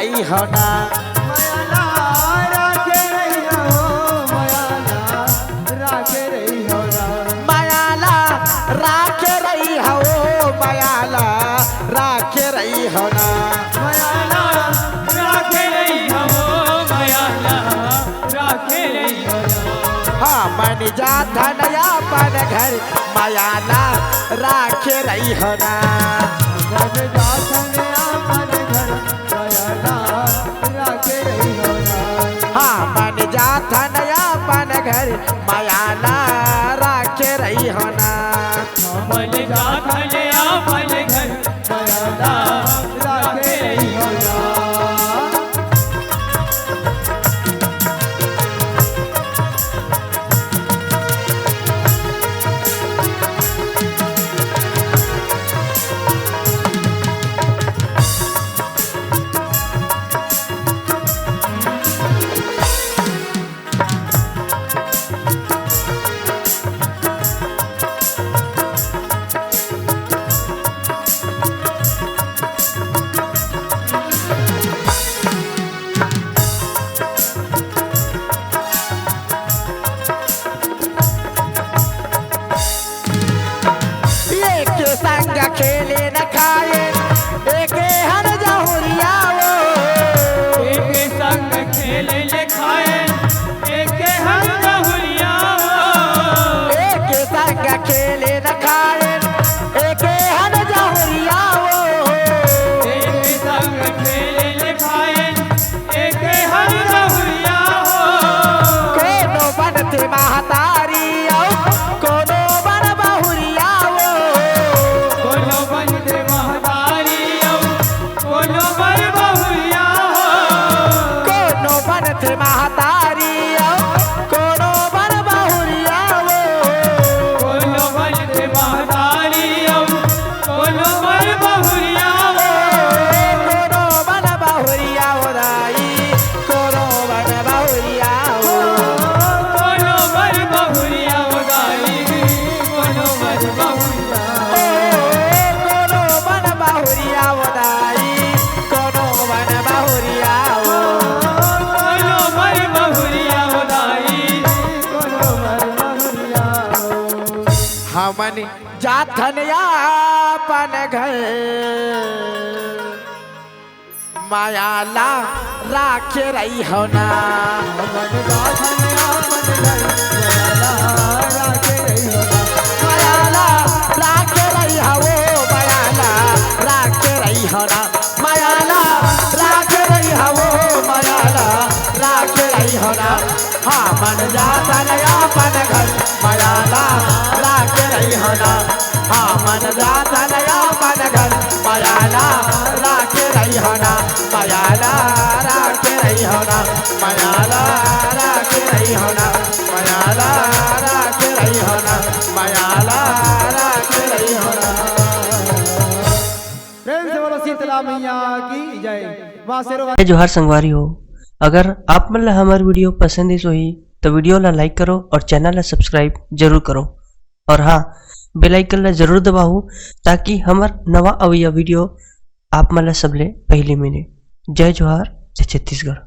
रही हो ना मायाला राखे रही हो मायाला राखे रही हो ना मायाला राखे रही हो मायाला राखे रही हो ना मायाला राखे रही हो मायाला राखे रही हो ना हाँ मन जा धनया पन घर मायाला राखे रही हो ना मन जा धनया पन घर मायाला राखे रही हो ना हाँ मन जा धनया पन घर मायाला राखे रही हो ना मन जा धनया पन घर मायाला राखे रही हो ना एक संग खेले न खाए एक हर जहुरिया वो एक संग खेले ले खाए एक हर बहुरिया एक संग खेले न खाए एक हर जहुरिया वो एक संग खेले ले खाए एक हर बहुरिया कोनो बनते महतारी कोनो बन बहुरिया वो कोनो बनते महतारी कोनो बर बहुरिया कोनो बनते महतारी कोनो बन बहुरिया वो कोनो बनते महतारी कोनो बर बहुरिया कोनो बन बहुरिया हो राई कोनो बन बहुरिया हो कोनो बर बहुरिया गाई कोनो बर बहुरिया कोनो बन बहुरिया हो राई कोनो बन बहुरिया हो कोनो बर बहुरिया गाई कोनो बर बहुरिया हमन जाथनया पन घर मायाला राखे रही हो ना मन गाथनया मन घर मायाला राखे रही हो ना मायाला राखे रही हो मायाला राखे रही हो ना मायाला राखे रही हो मायाला राखे रही हो ना हाँ मन जाथनया पन घर मायाला राखे रही हो ना हाँ मन जाथनया पन घर मायाला राखे रही हो ना मायाला राखे रही हो ना मायाला राखे रही हो ना मायाला राखे रही हो ना मायाला राखे रही हो ना प्रेम से बोलो शीतला मैया की जय वाह शेरो जय जोहार संगवारी हो। अगर आप मन ला हमार वीडियो पसंद ही सोही तो वीडियो ला लाइक करो और चैनल ला सब्सक्राइब जरूर करो और हाँ बेल आइकन ला जरूर दबाओ ताकि हमार नवा अवैया वीडियो आप मन ला सबले पहले मिले। जय जोहार जय छत्तीसगढ़।